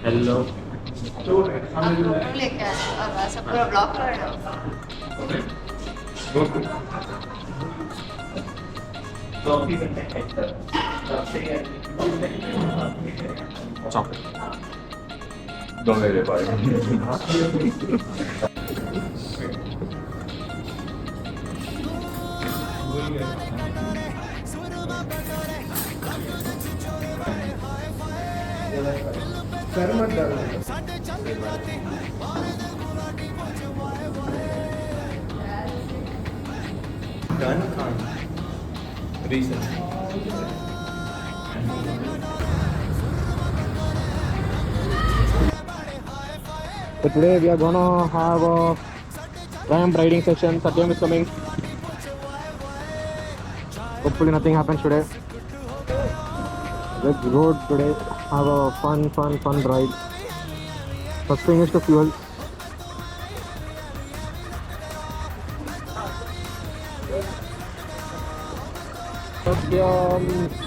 Hello. लेके आए अब ऐसा पूरा ब्लॉक कर रहे No me le parece. Sir मत डालो। Gun Khan. Recent. So today we are gonna have a ramp riding session. Satyam is coming. Hopefully nothing happens today. Let's road today. Have a fun ride. First thing is to fuel.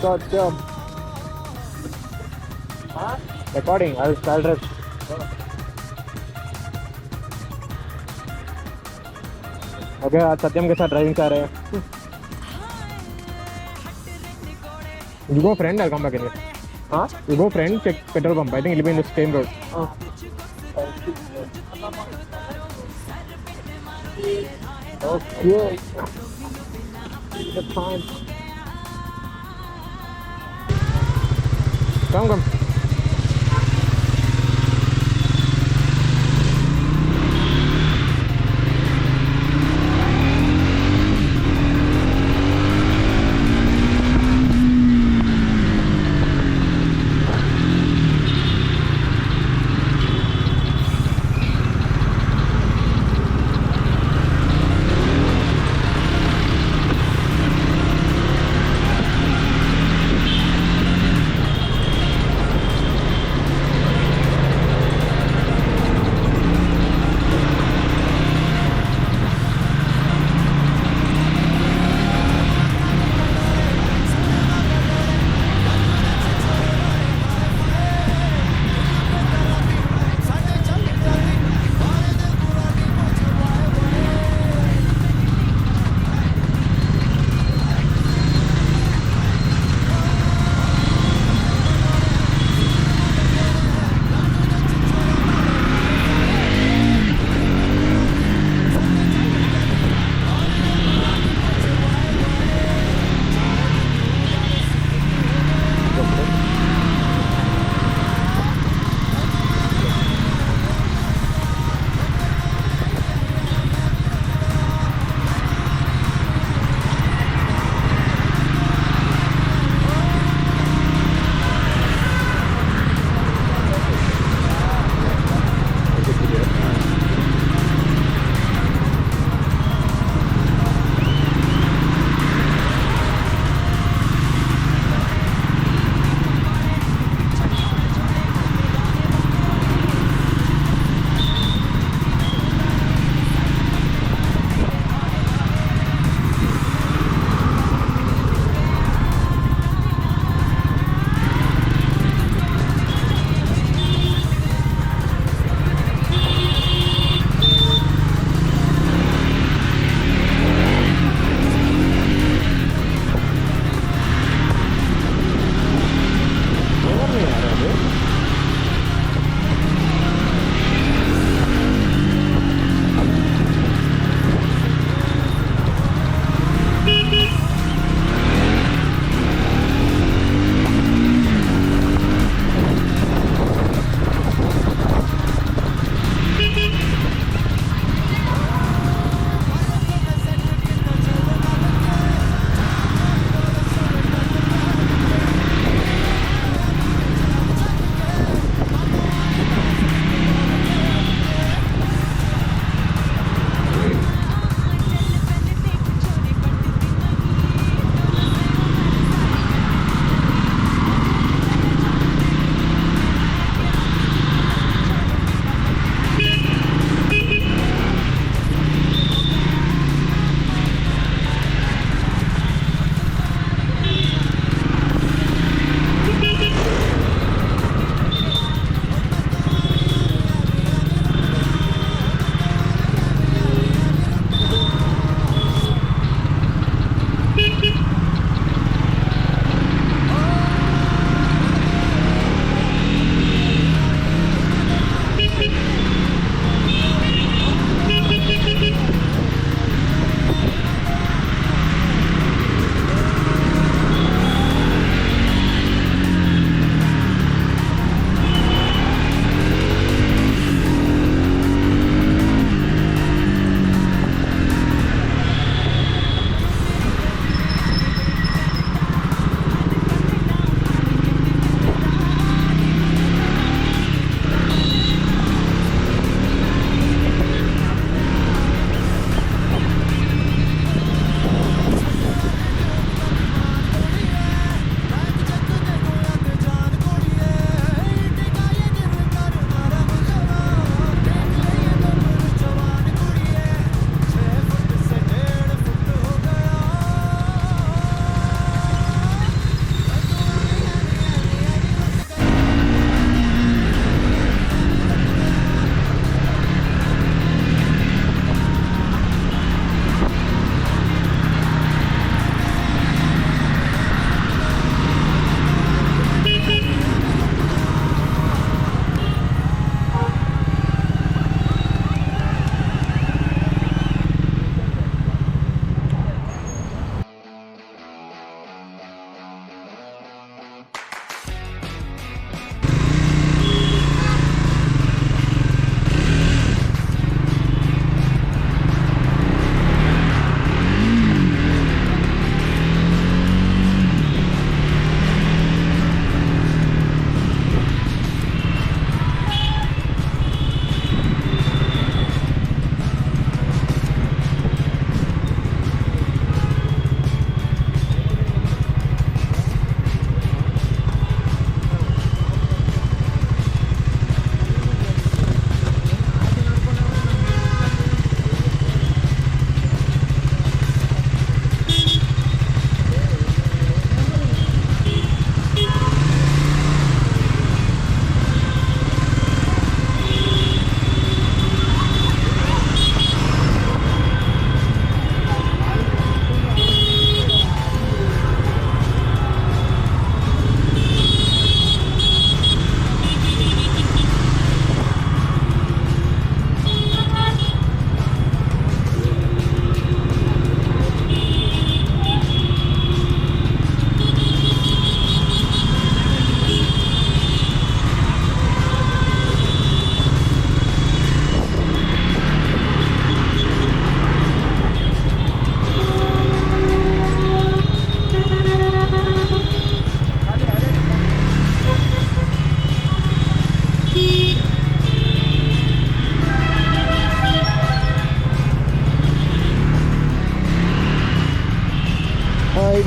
Satyam. Recording. I'll rest. Okay आज सत्यम के साथ driving कर रहे हैं you go friend I'll come back anyway you go friend check petrol pump I think it'll be in the same road okay that's fine come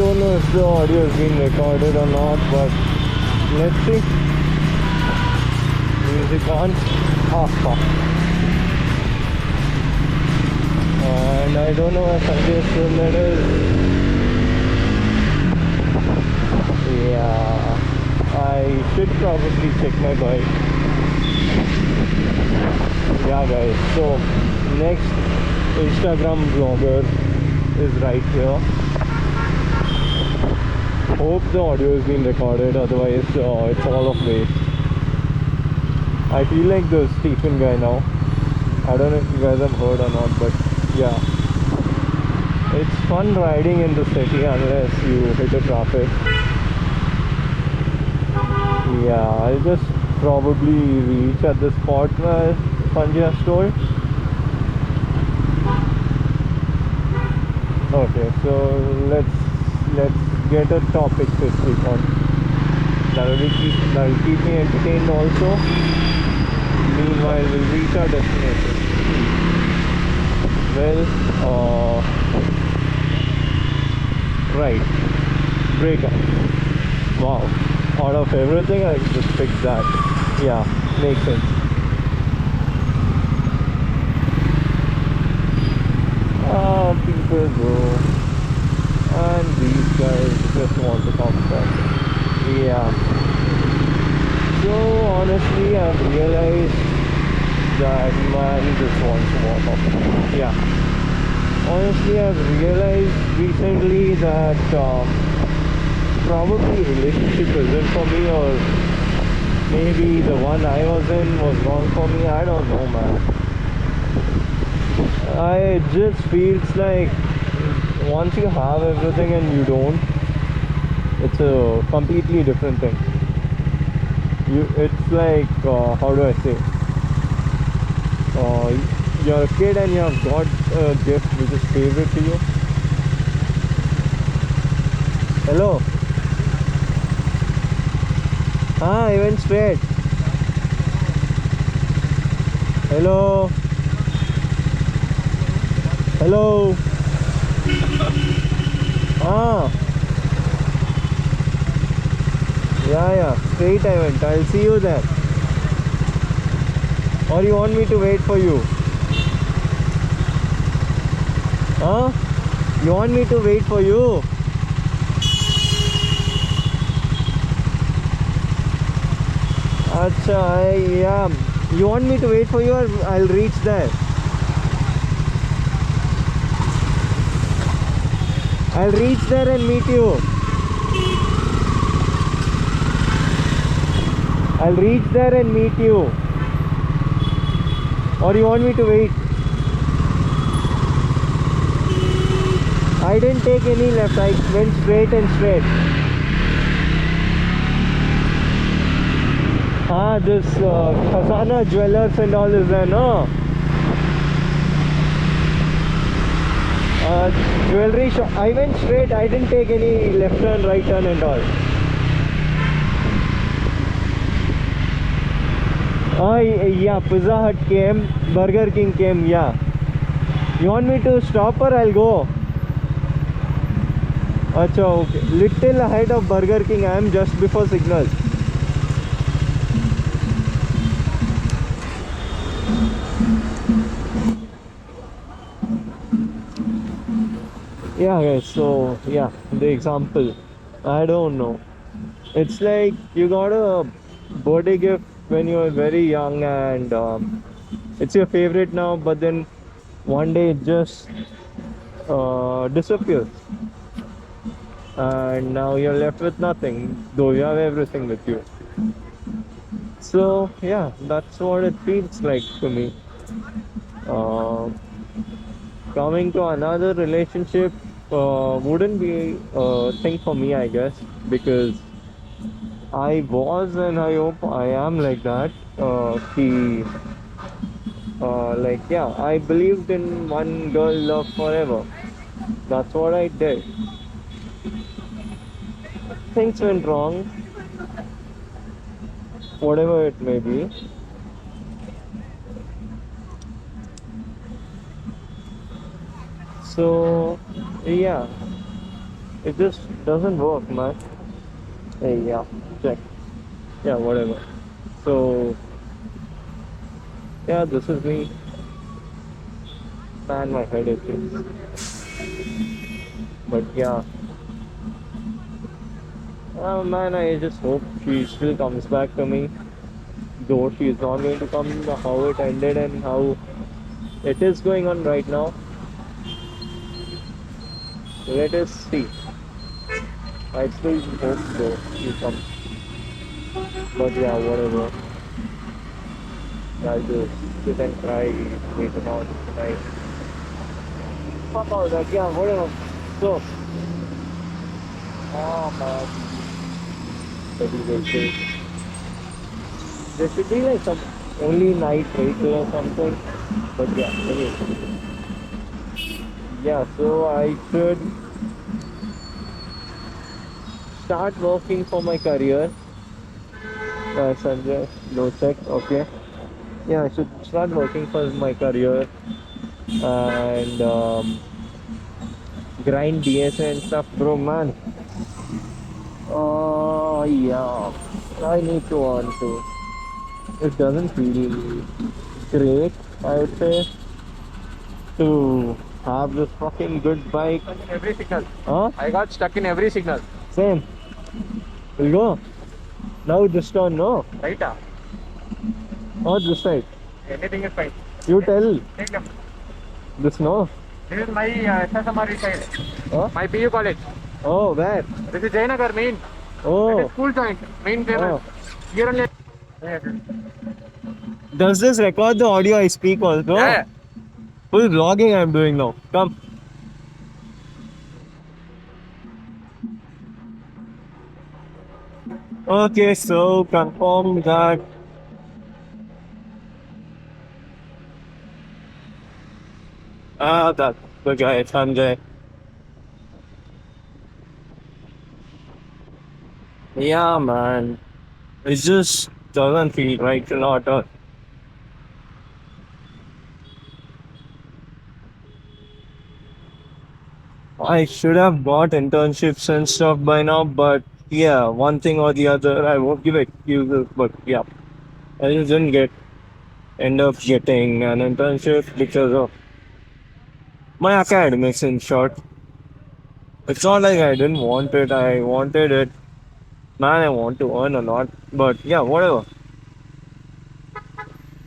don't know if the audio is being recorded or not, but let's see. Music on. Fuck. And I don't know where Sanjay's Swimmit is. Yeah, I should probably check my bike. Yeah guys, so next Instagram vlogger is right here. Hope the audio is being recorded, otherwise it's all of waste. I feel like the Stephen guy now. I don't know if you guys have heard or not, but yeah, it's fun riding in the city unless you hit a traffic. Yeah, I'll just probably reach at the spot where Sanjay has told. Okay, so let's get a topic to speak on. That'll keep me entertained also. Meanwhile, we'll reach our destination. Well, right, breakup. Wow, out of everything I just picked that. Yeah, makes sense. People go, and these guys just want to come back. Yeah. So honestly, I've realized that man just wants to walk off. Yeah. Honestly, I've realized recently that probably relationship isn't for me, or maybe the one I was in was wrong for me. I don't know, man. It just feels like once you have everything and you don't, it's a completely different thing. It's like, how do I say? You're a kid and you have got a gift which is favorite to you. Hello? I went straight. Hello? Hello? Yeah, straight I went. I'll see you there. Or you want me to wait for you? You want me to wait for you? Acha, yeah. You want me to wait for you, or I'll reach there? I'll reach there and meet you. I'll reach there and meet you. Or you want me to wait? I didn't take any left. I went straight and straight. This Khazana Jewelers and all is there, no? Jewelry shop. I went straight. I didn't take any left turn, right turn and all. Yeah, Pizza Hut came, Burger King came, yeah. You want me to stop or I'll go? Acha, okay. Little ahead of Burger King, I am just before signal. Yeah guys, so yeah, the example, I don't know. It's like you got a birthday gift when you were very young and it's your favorite now, but then one day it just disappears and now you're left with nothing, though you have everything with you. So yeah, that's what it feels like to me. Coming to another relationship wouldn't be a thing for me, I guess, because I was and I hope I am like that. Like, yeah, I believed in one girl love forever. That's what I did. Things went wrong, whatever it may be. So yeah, It just doesn't work, man. Hey, yeah, check. Yeah, whatever. So, yeah, this is me. Man, my head is. But yeah. Oh man, I just hope she still comes back to me. Though she is not going to come, how it ended and how it is going on right now. Let us see. I still hope so she comes. But yeah, whatever. I'll just sit and cry later on tonight. Fuck all that, yeah, whatever. So, oh man. There should be like some only night vehicle or something. But yeah, anyway. Yeah, so I should start working for my career. Sanjay, low check, okay. Yeah, I should start working for my career and grind DSA and stuff, bro, man. Oh, yeah, I need to earn too. It doesn't feel great, I would say, to have this fucking good bike. Stuck in every signal. Huh? I got stuck in every signal. Same. We'll go. Now this turn, no? Right? Or this side? Anything is fine. You tell. Take left. This, no? This is my SSMRE side. Huh? My PU college. Oh, where? This is Jayanagar main. That Oh. is school joint. Main payment. Here only. Does this record the audio I speak also? Yeah. Full vlogging I'm doing now. Come. Okay, so confirm that. That's the guy, Sanjay. Yeah, man. It just doesn't feel right to not. I should have got internships and stuff by now, but yeah, one thing or the other, I won't give excuses, but yeah, I just didn't end up getting an internship because of my academics in short. It's not like I didn't want it, I wanted it. Man, I want to earn a lot, but yeah, whatever.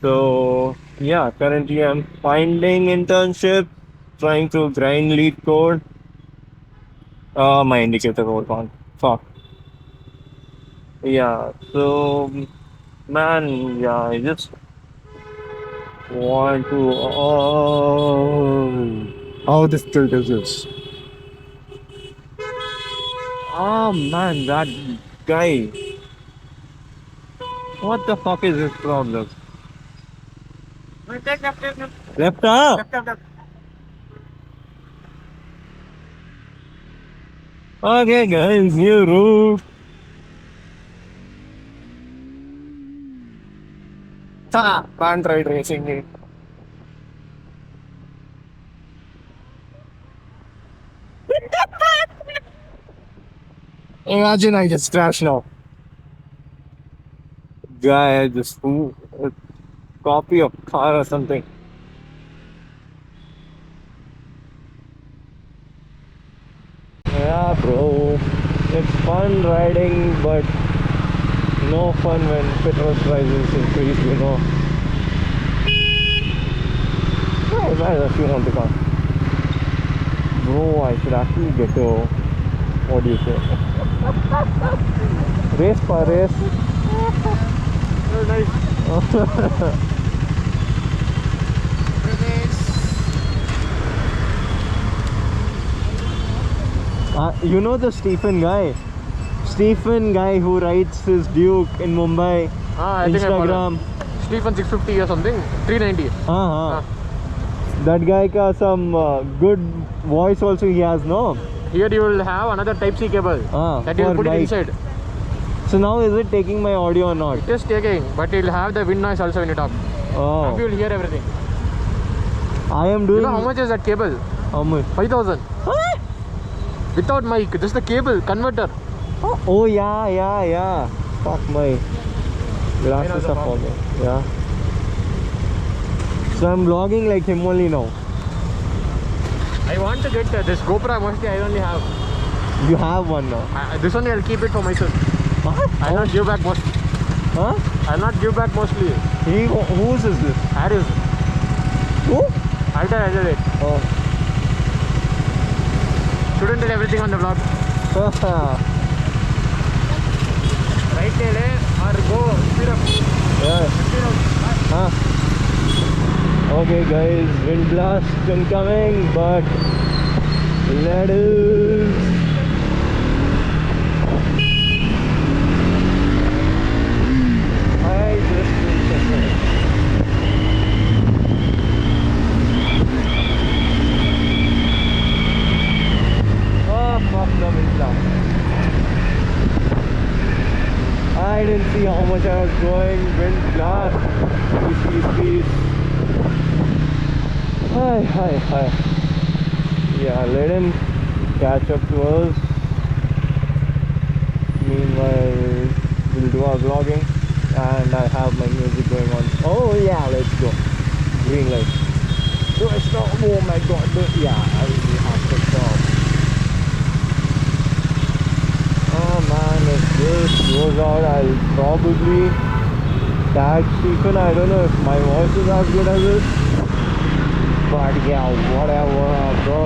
So yeah, currently I'm finding internship, trying to grind lead code. My indicator was on. Fuck. Yeah, so man, yeah, I just want to. Oh, how difficult is this? Oh man, that guy. What the fuck is his problem? Take left, take left. Left up. Left. Okay, guys, new route. Can't ride racing it. Imagine I just crash now. Guy just copy of car or something. Yeah, bro. It's fun riding, but no fun when petrol prices increase, you know. Oh, man, if you want to come. Bro, I should actually get a. What do you say? Race for race. Oh, nice. You know the Stephen guy? Stephen guy who rides his Duke in Mumbai. I think I Instagram. Stephen 650 or something. 390. That guy got some good voice also he has, no? Here you will have another Type C cable that you will for put it bike. inside. So now is it taking my audio or not? It is taking, but it will have the wind noise also when you talk. Oh. And you will hear everything. I am You doing. know how much is that cable? How much? 5,000. Huh? Without mic, just the cable converter. Oh yeah. Fuck, my glasses are fogging. Yeah. So I'm vlogging like him only now. I want to get this GoPro. Mostly I only have. You have one now. This one I'll keep it for myself. What? I'll not give back mostly. Huh? I'll not give back mostly. Whose is this? Harris. Who? I'll tell it. Oh. Shouldn't tell everything on the vlog. Right tail or go speed up. Yeah. Speed up. Huh? Okay guys, wind blast incoming, but let us. I just oh fuck the wind blast. I didn't see how much I was going. Wind blast. Peace. Hi. Yeah, let him catch up to us. Meanwhile, we'll do our vlogging, and I have my music going on. Oh yeah, let's go. Green light. Do I stop? Oh my god. Yeah, I really have to stop. Oh man, if this goes out, I'll probably tag Stephen. I don't know if my voice is as good as this. But yeah, whatever, bro.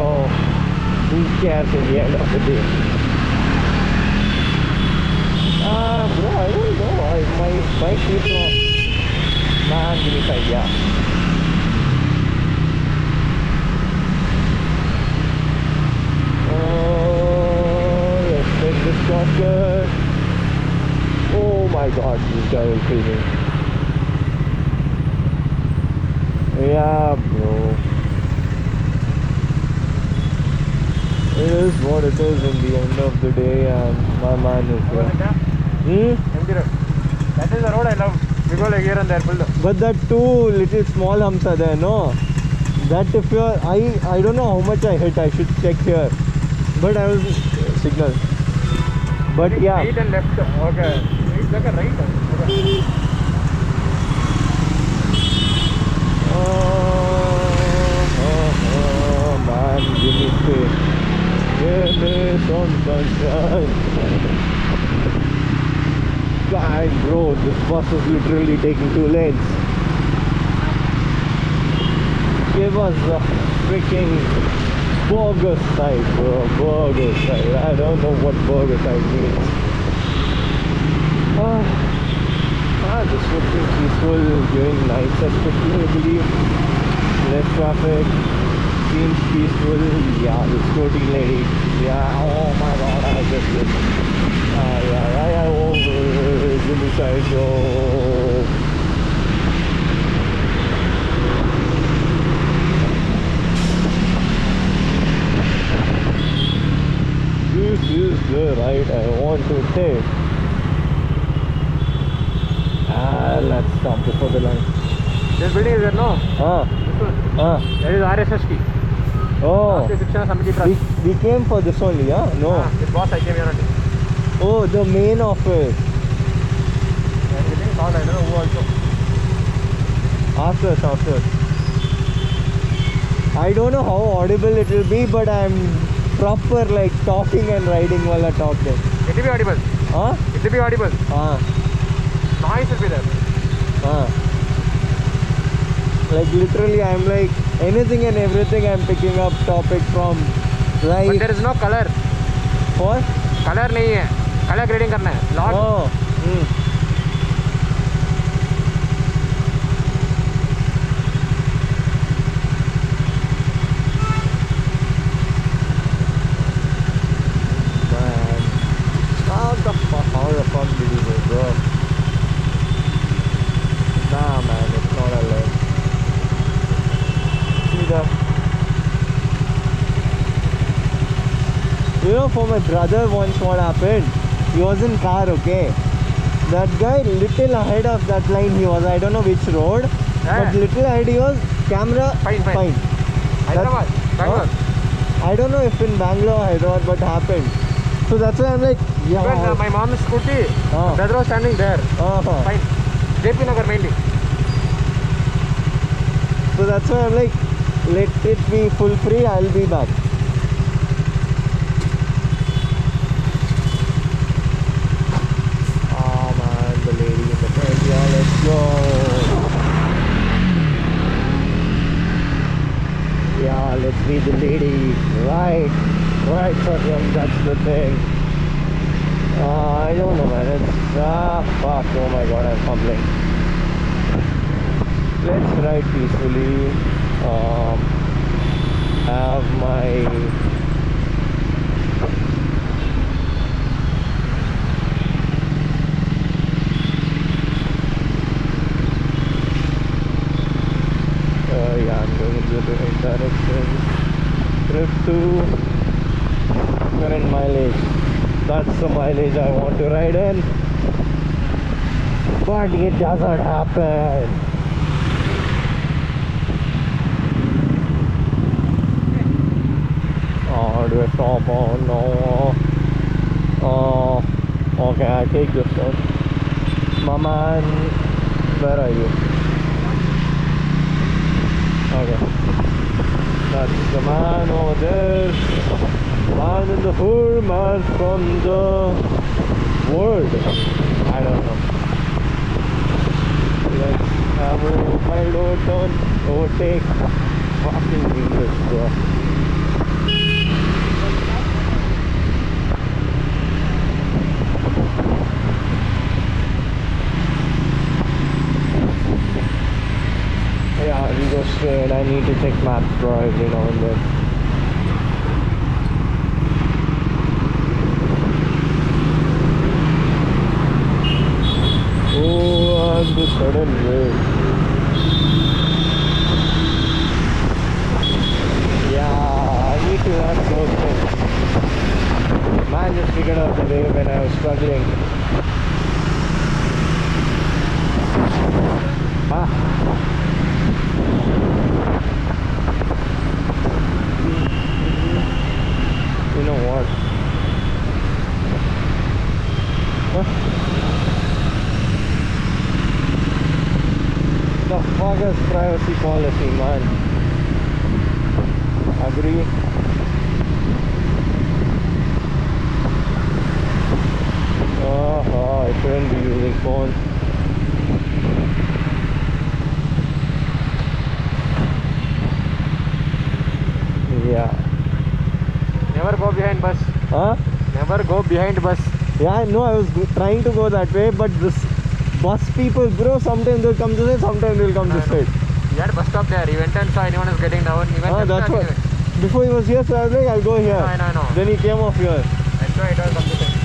Who cares at the end of the day? Bro, I don't know. My bike keeps on. Man, give me 5, yeah. Let's take this shortcut. Oh my god, this guy is kill me. Yeah, bro. It is what it is in the end of the day, and my man is here. Empty road. That is the road I love. We go like here and there, build up. But that two little small humps are there, no? That if you're, I don't know how much I hit. I should check here. But I was signal. But yeah. Right and left. Okay. It's like a right. Okay. Oh man, give me space. Give me some sunshine. God, bro, this bus is literally taking 2 lanes. Give us a freaking burger side, bro. Burger side. I don't know what burger side means. This would be peaceful during nights, especially, I believe. Less traffic. Seems peaceful. Yeah, the scooty lady. Yeah, oh my god, I just did. Yeah, oh, give me side, bro. This is the ride I want to take. Let's stop before the line. This building is there, no? That is RSST. Oh, Rashtriya Shikshana Samiti Trust. we came for this only, yeah? No. This boss I came here only. Oh, the main office. Everything is all I don't know who also. After. I don't know how audible it will be, but I'm proper like talking and riding while I talk there. It will be audible. Huh? It will be audible. Noise will be there. Like literally I'm like anything and everything I'm picking up topic from like. But there is no color. What? Color नहीं है. Color grading करना है. Log. Oh. Man, how the fuck did you go, bro? Nah, man, it's not allowed. See that? You know, for my brother once what happened? He was in car, okay? That guy little ahead of that line he was. I don't know which road, but little ahead he was. Camera Fine. Hyderabad. Bangalore. I don't know if in Bangalore or Hyderabad, but happened. So that's why I'm like, yeah. Even my mom's scooty, brother was standing there. Fine. JP Nagar mainly. So that's why I'm like, let it be full free, I'll be back. Oh man, the lady in the front, yeah, let's go. Yeah, let's meet the lady. Right, Satyam, that's the thing. I don't know, man. It's fuck. Oh my god, I'm fumbling. Let's ride peacefully. Have my yeah, I'm going in the different direction. Trip to current mileage. That's the mileage I want to ride in, but it doesn't happen. Oh, do I stop? Oh no. Oh, okay, I take this one. Maman, where are you? Okay. That's the man over there. Man in the hood, man from the world. I don't know. Let's have a mild overturn, overtake. Fucking English, bro. Yeah, we go straight. I need to check maps, bro, every now and then. Oh, and the sudden wave. Yeah, I need to learn those things. Man just figured out the wave when I was struggling. You know what? The fuck is privacy policy, man? Agree? I shouldn't be using phone. Yeah. Never go behind bus. Huh? Never go behind bus. Yeah, I know. I was trying to go that way, but this bus people, bro, sometimes they'll come this way, sometimes they'll come this side. He had bus stop there. He went and saw anyone is getting down. He went That's what. Before he was here, so I was like, I'll go here. I know. Then he came off here. That's why it was something.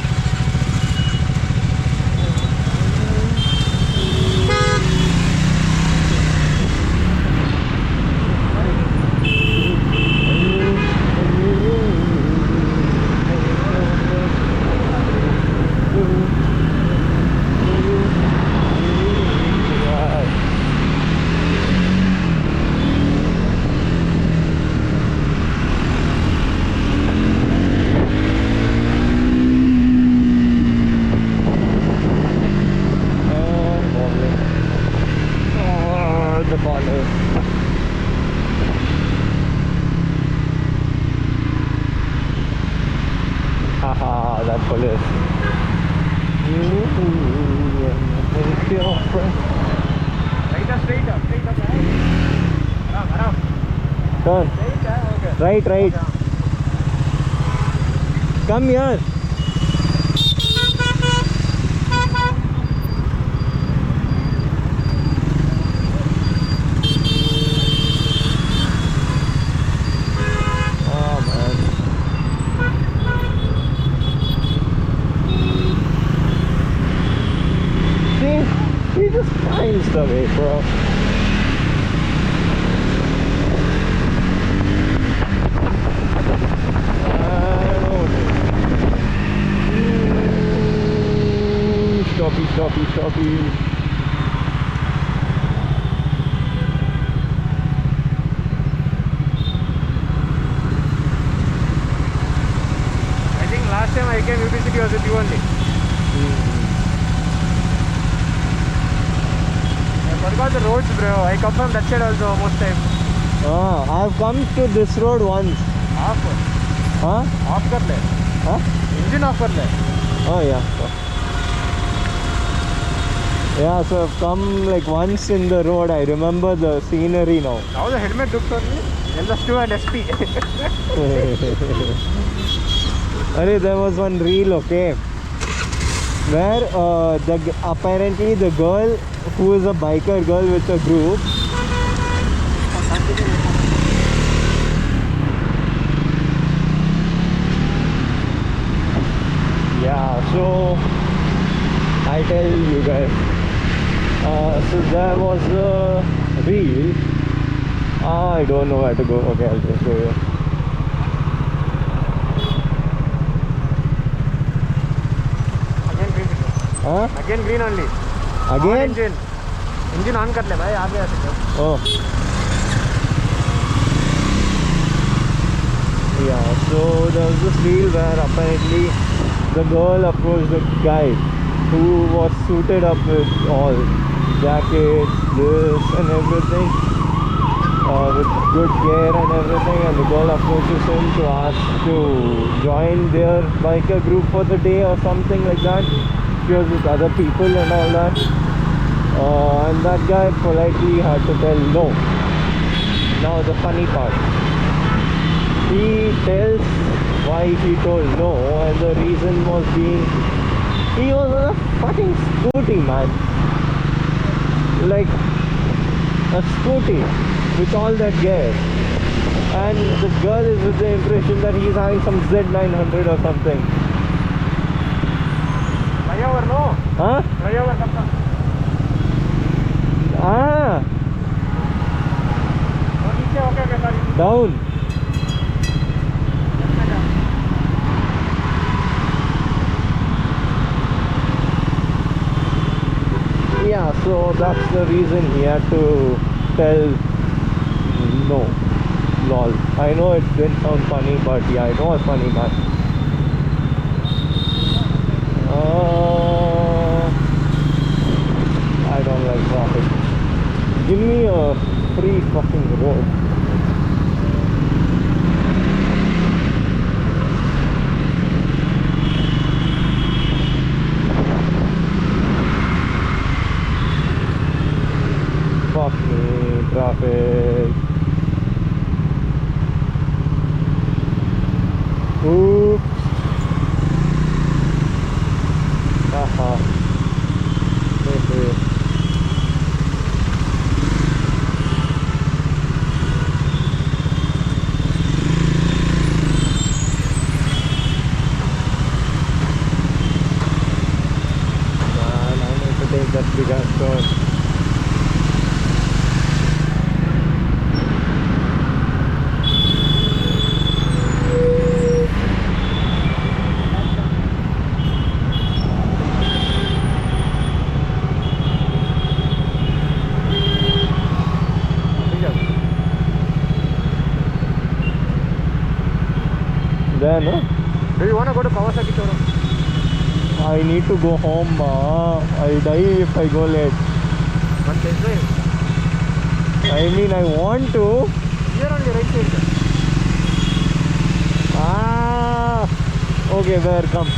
The corner. Haha, that police. Straight up. Around. Turn. Okay. Right. Come here. He just finds the way, bro. Stoppy. time I came UP City was with you only. I forgot the roads, bro. I come from that side also most time. I've come to this road once. Off. Huh? Off कर ले. Huh? Engine off कर ले. Oh yeah. Yeah, so I've come like once in the road. I remember the scenery now. Now the helmet looks on me. LS2 and SP. Arey, there was one reel, okay, where apparently the girl who is a biker girl with a group. Yeah, so I tell you guys. So there was a reel. I don't know where to go. Okay, I'll just go here. Again green. Huh? Again green only. Again? Engine on कर ले भाई आगे आ सकते हो. Oh. Yeah, so there was this reel where apparently the girl approached the guy who was suited up with all jackets, this and everything, with good gear and everything, and the girl approaches him to ask to join their biker group for the day or something like that. She was with other people and all that, and that guy politely had to tell no. Now the funny part, he tells why he told no, and the reason was being he was on a fucking scooty, man. Like a scooty with all that gear, and the girl is with the impression that he's having some Z900 or something. Flyover no. Huh? Flyover kapta. Ah, Okay, sorry. down. Yeah, so that's the reason he had to tell no. Lol. I know it didn't sound funny, but yeah, it was funny, man. I don't like traffic. Give me a free fucking road. Fuck me, traffic. Oops. Haha. Man, I need to take that big ass turn. There, no? Do you want to go to Kawasaki showroom? I need to go home, ma. I'll die if I go late. One test drive. I mean, I want to. Here only right side. Ah, okay, where? Come.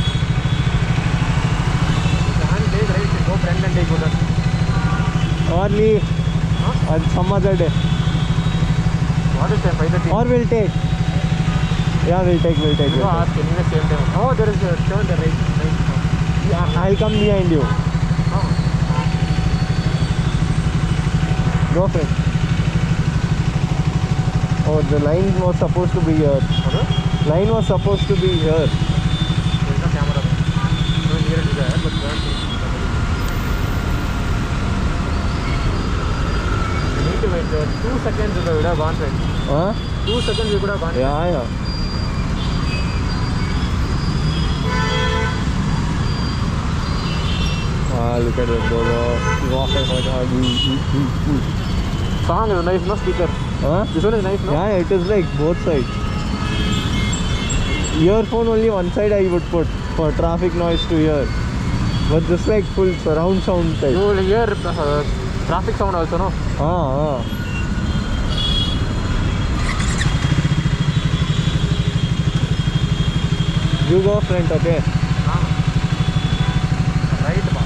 Can't take right side. Go front and take good. Or leave. Huh? On some other day. What is time? 5:30. Or we'll take. Yeah, we'll take. You go ask anyway same time. Oh, there is a turn the right. Yeah, I'll come behind you. Oh. Go, friend. Oh, the line was supposed to be here. Okay. Line was supposed to be here. There's no camera. No near to there, but can't see. You need to wait. 2 seconds you could have gone right. Huh? 2 seconds you could have gone. Yeah. Ah, look at it, brother. Walking like that. Song is nice, no speaker. Huh? This one is nice, no? Yeah, it is like both sides. earphone only one side I would put for traffic noise to hear. But just like full surround sound type. You will hear traffic sound also, no? Ah. You go front, okay? Right, ma.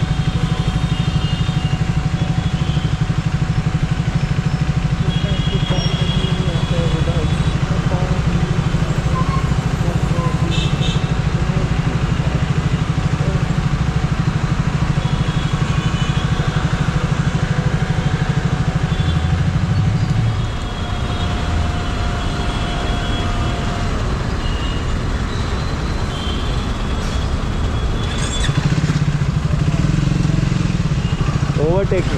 Overtake me.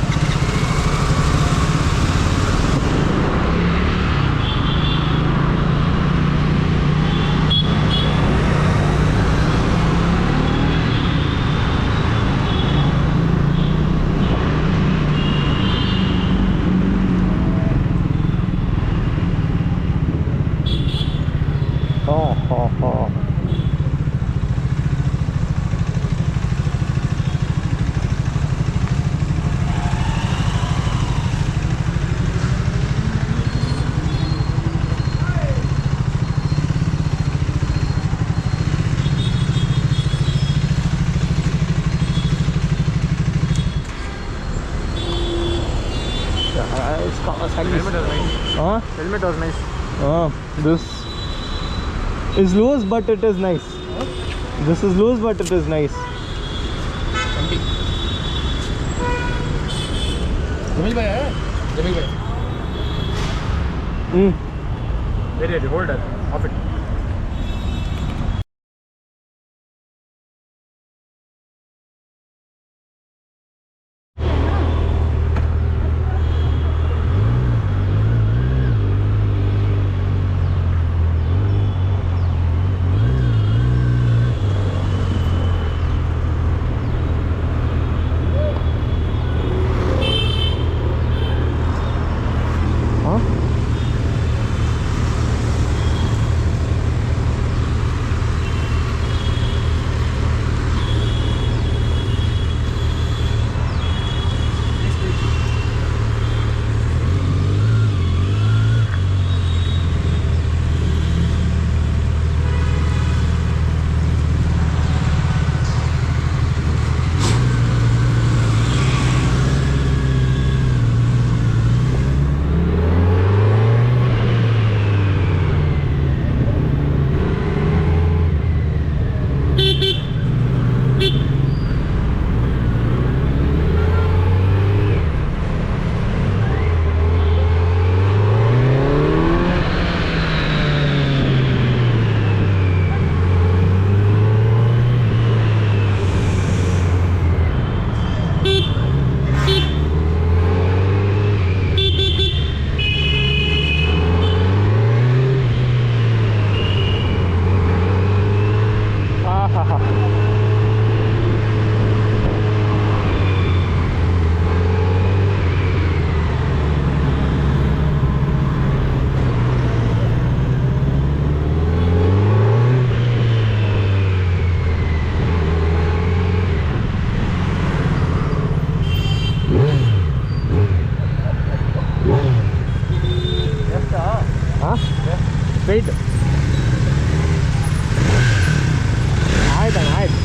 Oh. Helmet was nice. Huh? Helmet was nice. This is loose, but it is nice. This is loose, but it is nice. Jamil bhai hai? Jamil bhai. Ready, hold that. Off it. Huh? Wait. ಆಯ್ತು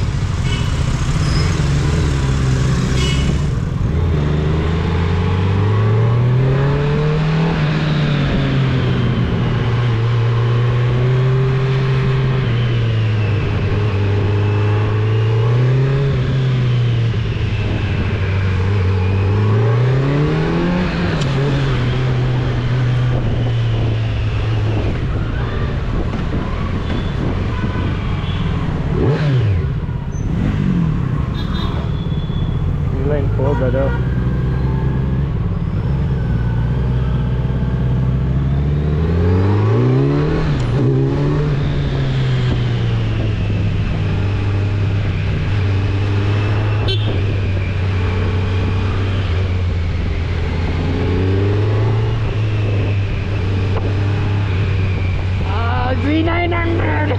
V900.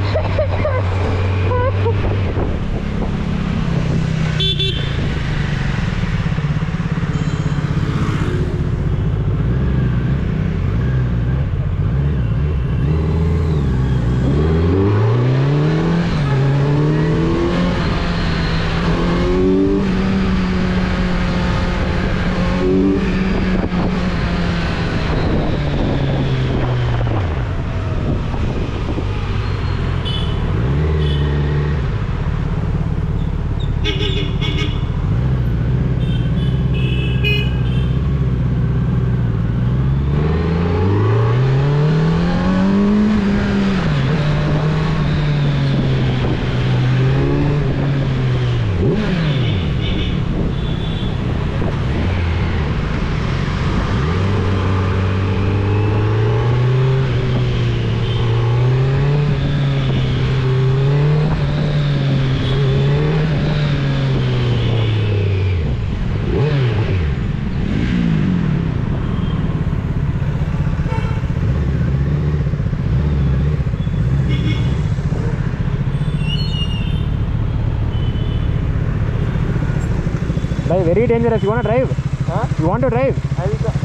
Bhai, very dangerous. You want to drive? Huh? You want to drive? I will come.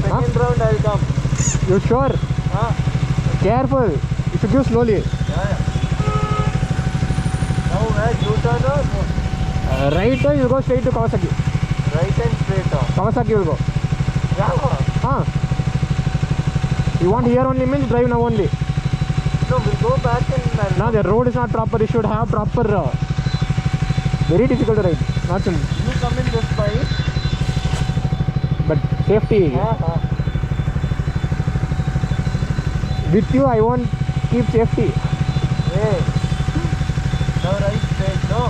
Second round I will come. You sure? Huh? Careful. You should go slowly. Yeah. Now where U-turn or Right, you go straight to Kawasaki. right and straight on? Kawasaki you will go. Yeah. You want here only means drive now only. No, we'll go back and Now the road is not proper. You should have proper. Very difficult to ride. Not soon. you come in this bike. But safety. With you, I won't keep safety. Hey. Now right straight, no?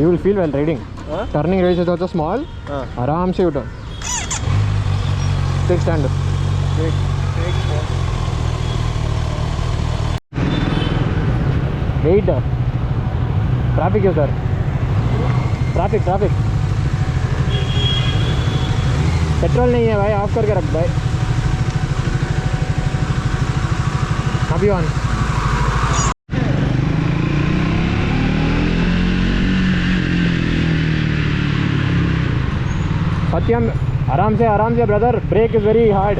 You will feel while riding. Huh? Turning radius is also small. Aram se you turn. Take stand. Wait. Traffic है sir. Traffic. Petrol नहीं है भाई, of करके रख भाई. अभी on. Satyam आराम से brother, break is very hard.